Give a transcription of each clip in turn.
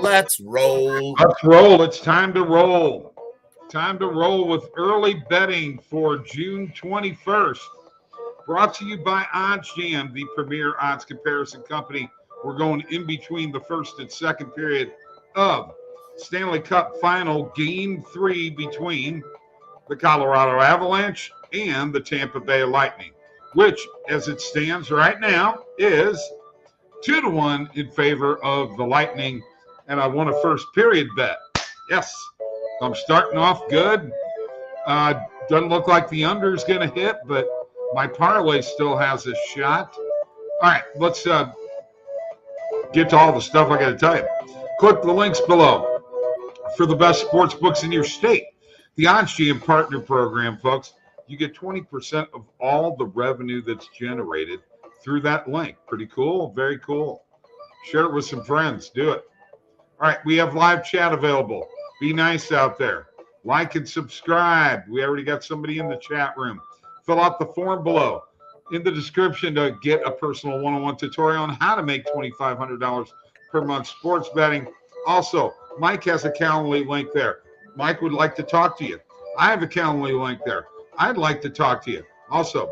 Let's roll. Let's roll. It's time to roll. Time to roll with early betting for June 21st. Brought to you by OddsJam, the premier odds comparison company. We're going in between the first and second period of Stanley Cup Final Game 3 between the Colorado Avalanche and the Tampa Bay Lightning, which, as it stands right now, is 2-1 in favor of the Lightning. And I won a first period bet. Yes, I'm starting off good. Doesn't look like the under is going to hit, but my parlay still has a shot. All right, let's get to all the stuff I got to tell you. Click the links below for the best sports books in your state. The OddsJam Partner Program, folks. You get 20% of all the revenue that's generated through that link. Pretty cool. Very cool. Share it with some friends. Do it. All right, we have live chat available. Be nice out there. Like and subscribe. We already got somebody in the chat room. Fill out the form below in the description to get a personal one-on-one tutorial on how to make $2,500 per month sports betting. Also, Mike has a Calendly link there. Mike would like to talk to you. I have a Calendly link there. I'd like to talk to you. Also,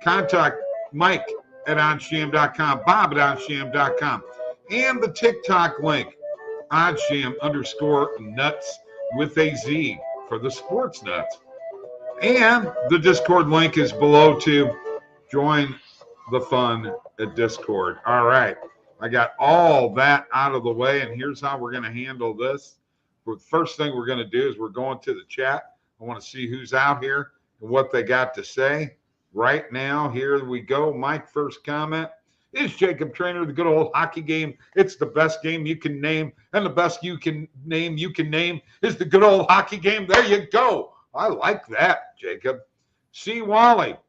contact Mike at OddsJam.com, Bob at OddsJam.com, and the TikTok link, OddsJam_nuts with a Z for the sports nuts. And the Discord link is below to join the fun at Discord. All right. I got all that out of the way, and here's how we're going to handle this. The first thing we're going to do is we're going to the chat. I want to see who's out here and what they got to say. Right now, here we go. Mike, first comment. Is Jacob Trainer the good old hockey game? It's the best game you can name, and the best you can name is the good old hockey game. There you go. I like that, Jacob. C. Wally, at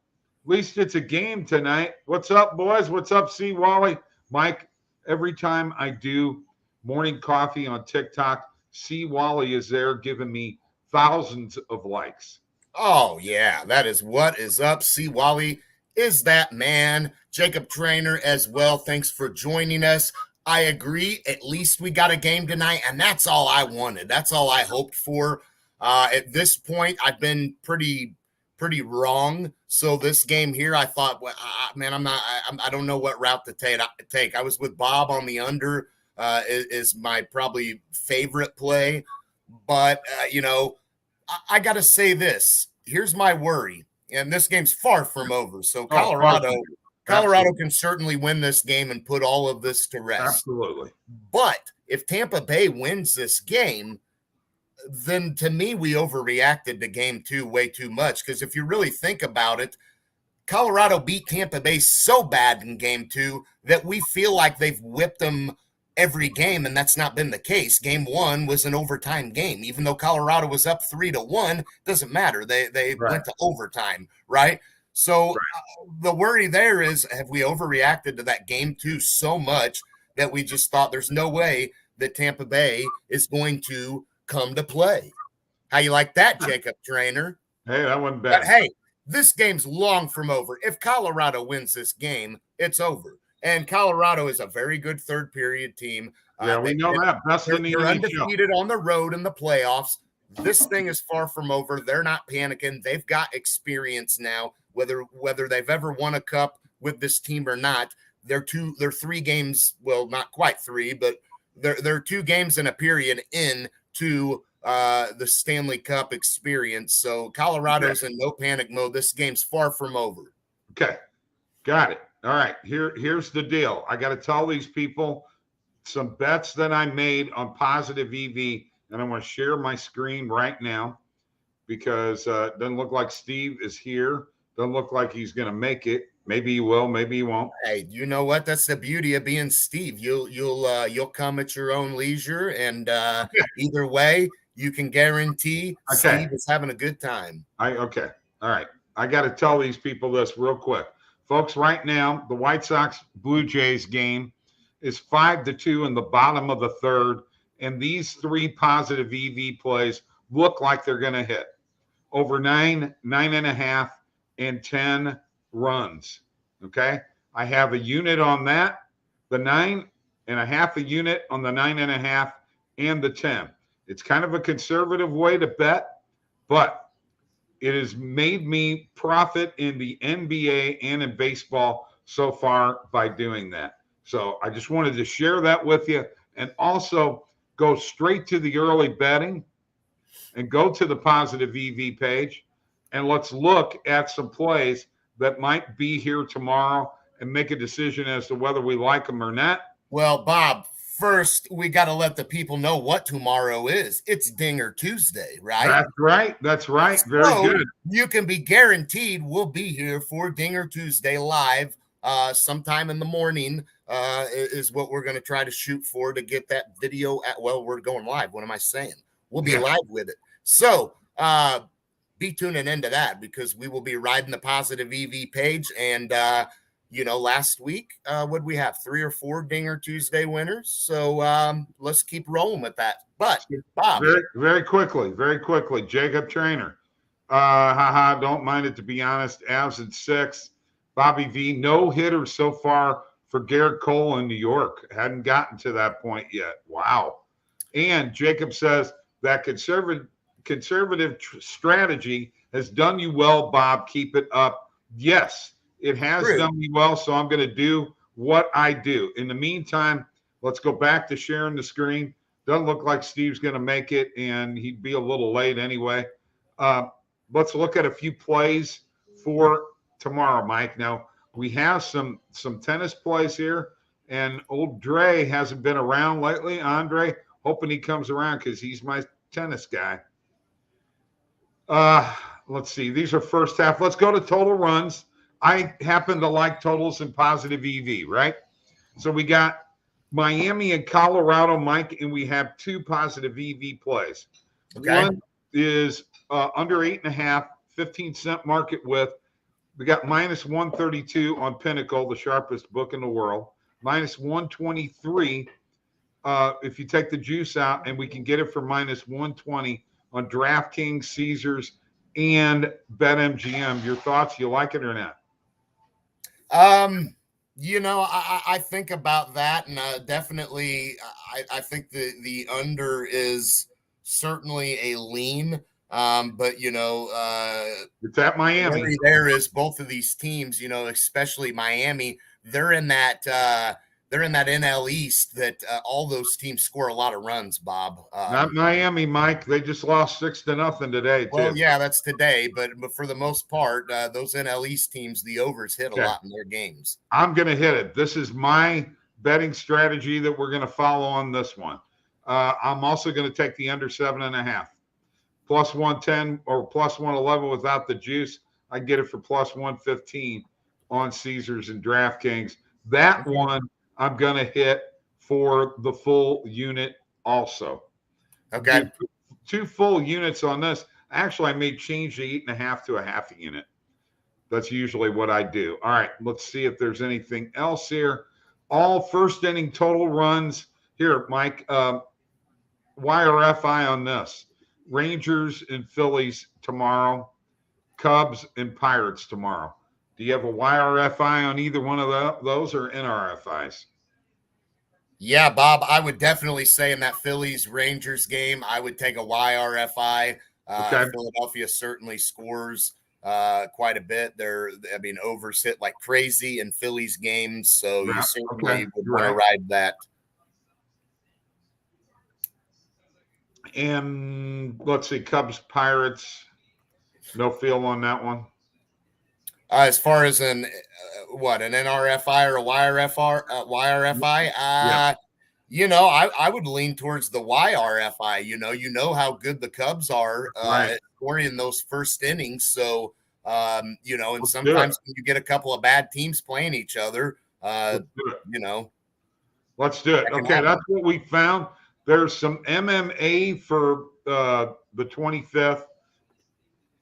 least it's a game tonight. What's up, boys? What's up, C. Wally? Mike, every time I do morning coffee on TikTok, C. Wally is there giving me thousands of likes. Oh, yeah, that is what is up. C. Wally is that man. Jacob Trainer as well. Thanks for joining us. I agree. At least we got a game tonight, and that's all I wanted. That's all I hoped for. At this point, I've been pretty wrong. So this game here, I thought, well, man, I don't know what route to take. I was with Bob on the under. Is my probably favorite play, but I got to say this. Here's my worry, and this game's far from over. So Colorado can certainly win this game and put all of this to rest. Absolutely. But if Tampa Bay wins this game, then to me, we overreacted to game 2 way too much. Because if you really think about it, Colorado beat Tampa Bay so bad in game 2 that we feel like they've whipped them every game, and that's not been the case. Game 1 was an overtime game. Even though Colorado was up 3-1, doesn't matter. They went to overtime, right? So the worry there is, have we overreacted to that game 2 so much that we just thought there's no way that Tampa Bay is going to come to play? How you like that, Jacob Trainer? Hey, that wasn't bad. But hey, this game's long from over. If Colorado wins this game, it's over. And Colorado is a very good third period team. Yeah, we know that. They're undefeated on the road in the playoffs. This thing is far from over. They're not panicking. They've got experience now, whether they've ever won a cup with this team or not. They're 3 games, well, not quite 3, but they're 2 games in a period into the Stanley Cup experience. So Colorado's in no panic mode. This game's far from over. Okay, got it. All right, here's the deal. I got to tell these people some bets that I made on Positive EV, and I'm going to share my screen right now because it doesn't look like Steve is here. Doesn't look like he's going to make it. Maybe he will, maybe he won't. Hey, you know what? That's the beauty of being Steve. You'll come at your own leisure, and either way, you can guarantee Steve is having a good time. Okay. All right. I got to tell these people this real quick. Folks, right now, the White Sox Blue Jays game is 5-2 in the bottom of the third, and these 3 Positive EV plays look like they're going to hit over 9, 9.5, and 10 runs. Okay, I have a unit on that, the 9.5 a unit on the 9.5, and the 10. It's kind of a conservative way to bet, but it has made me profit in the NBA and in baseball so far by doing that. So I just wanted to share that with you, and also go straight to the early betting and go to the Positive EV page, and let's look at some plays that might be here tomorrow and make a decision as to whether we like them or not. Well, Bob, first we got to let the people know what tomorrow is. It's Dinger Tuesday, right? That's right. That's right. Very good. You can be guaranteed we'll be here for Dinger Tuesday live sometime in the morning is what we're going to try to shoot for to get that video at, well, we're going live. What am I saying? We'll be live with it. So be tuning into that, because we will be riding the Positive EV page. And, last week, what we have? 3 or 4 Dinger Tuesday winners. So let's keep rolling with that. But, Bob. Very quickly, Jacob Trainer. Don't mind it, to be honest. Avs at 6. Bobby V, no hitters so far for Garrett Cole in New York. Hadn't gotten to that point yet. Wow. And Jacob says that conservative strategy has done you well, Bob. Keep it up. Yes, it has done me well, so I'm going to do what I do. In the meantime, let's go back to sharing the screen. Doesn't look like Steve's going to make it, and he'd be a little late anyway. Let's look at a few plays for tomorrow, Mike. Now, we have some tennis plays here, and old Dre hasn't been around lately. Andre, hoping he comes around because he's my tennis guy. Let's see. These are first half. Let's go to total runs. I happen to like totals in Positive EV, right? So we got Miami and Colorado, Mike, and we have 2 Positive EV plays. Okay. One is under 8.5, 15-cent market width. We got -132 on Pinnacle, the sharpest book in the world. -123 if you take the juice out, and we can get it for -120 on DraftKings, Caesars, and BetMGM. Your thoughts? You like it or not? I think about that, and definitely I think the under is certainly a lean. But it's at Miami. There is both of these teams, especially Miami. They're in that NL East that all those teams score a lot of runs, Bob. Not Miami, Mike. They just lost 6-0 today, too. Well, yeah, that's today. But for the most part, those NL East teams, the overs hit a lot in their games. I'm going to hit it. This is my betting strategy that we're going to follow on this one. I'm also going to take the under 7.5. +110 or +111 without the juice. I get it for +115 on Caesars and DraftKings. That one I'm going to hit for the full unit also. Okay. 2 full units on this. Actually, I may change the 8.5 to a half a unit. That's usually what I do. All right, let's see if there's anything else here. All first inning total runs. Here, Mike, YRFI on this. Rangers and Phillies tomorrow. Cubs and Pirates tomorrow. Do you have a YRFI on either one of those, or NRFIs? Yeah, Bob, I would definitely say in that Phillies-Rangers game, I would take a YRFI. Philadelphia certainly scores quite a bit. Overs hit like crazy in Phillies games, so you certainly would want to ride that. And let's see, Cubs, Pirates, no feel on that one. As far as an NRFI or a YRFI? I would lean towards the YRFI. You know how good the Cubs are at scoring in those first innings. So, and sometimes when you get a couple of bad teams playing each other, Let's do it. Okay, that's what we found. There's some MMA for the 25th,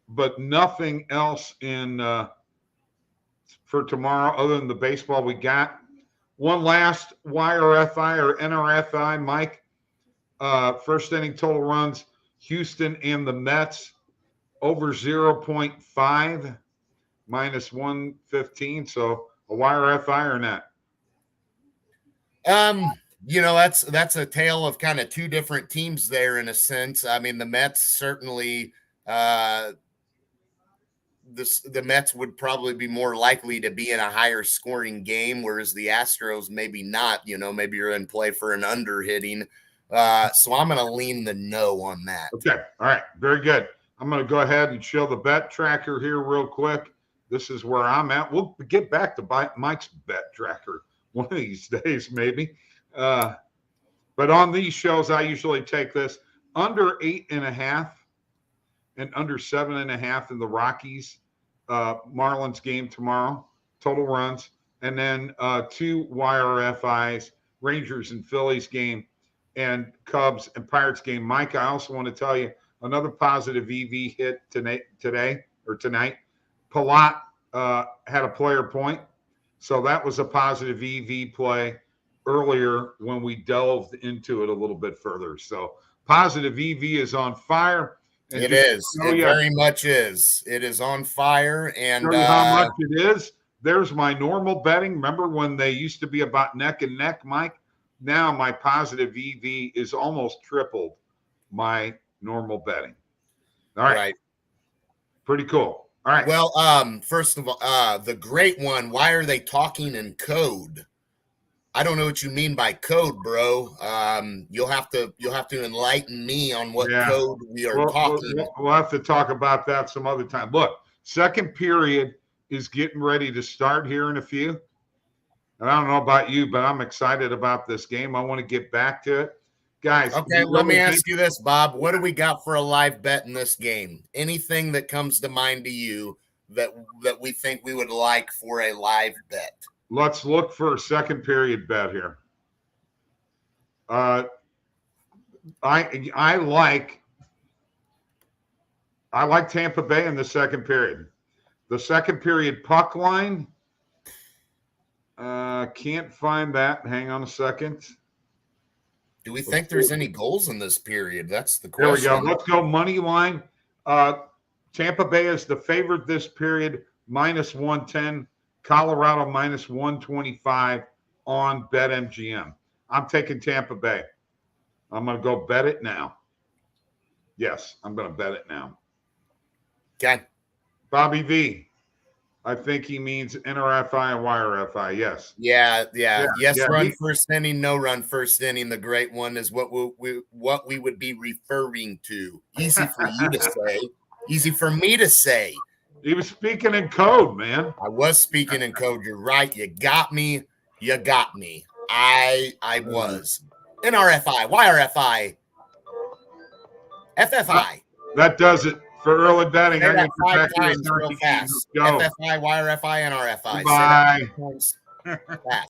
but nothing else for tomorrow other than the baseball we got. One last YRFI or NRFI, Mike. First inning total runs, Houston and the Mets over 0.5, -115. So a YRFI or not? You know, that's a tale of kind of two different teams there in a sense. I mean, the Mets certainly the Mets would probably be more likely to be in a higher scoring game, whereas the Astros maybe not. You know, maybe you're in play for an under hitting. So I'm going to lean the no on that. Okay. All right. Very good. I'm going to go ahead and show the bet tracker here real quick. This is where I'm at. We'll get back to Mike's bet tracker one of these days, maybe. But on these shows, I usually take this under 8.5 and under 7.5 in the Rockies Marlins game tomorrow, total runs, and then 2 YRFIs, Rangers and Phillies game, and Cubs and Pirates game. Mike, I also want to tell you another positive EV hit tonight. Palat had a player point, so that was a positive EV play earlier when we delved into it a little bit further. So positive EV is on fire. And it is. It very much is. It is on fire. And how much it is. There's my normal betting. Remember when they used to be about neck and neck, Mike? Now my positive EV is almost tripled my normal betting. All right. Pretty cool. All right. Well, first of all, the great one, why are they talking in code? I don't know what you mean by code, bro. You'll have to enlighten me on what code we are talking. We'll have to talk about that some other time. Look, second period is getting ready to start here in a few. And I don't know about you, but I'm excited about this game. I want to get back to it. Guys. Okay, let me ask you this, Bob. What do we got for a live bet in this game? Anything that comes to mind to you that we think we would like for a live bet? Let's look for a second period bet here. I like Tampa Bay in the second period. The second period puck line. Can't find that. Hang on a second. Do we think there's any goals in this period? That's the question. There we go. Let's go money line. Tampa Bay is the favorite this period, -110. Colorado -125 on BetMGM. I'm taking Tampa Bay. I'm going to go bet it now. Yes, I'm going to bet it now. Okay. Bobby V. I think he means NRFI and YRFI. Yes. Yeah. Yes, run first inning, no run first inning. The great one is what we would be referring to. Easy for you to say. Easy for me to say. He was speaking in code, man. I was speaking in code. You're right. You got me. I was. NRFI, YRFI, FFI. That does it for early betting. Say that 5 times real fast. FFI, YRFI, NRFI. Bye. Fast.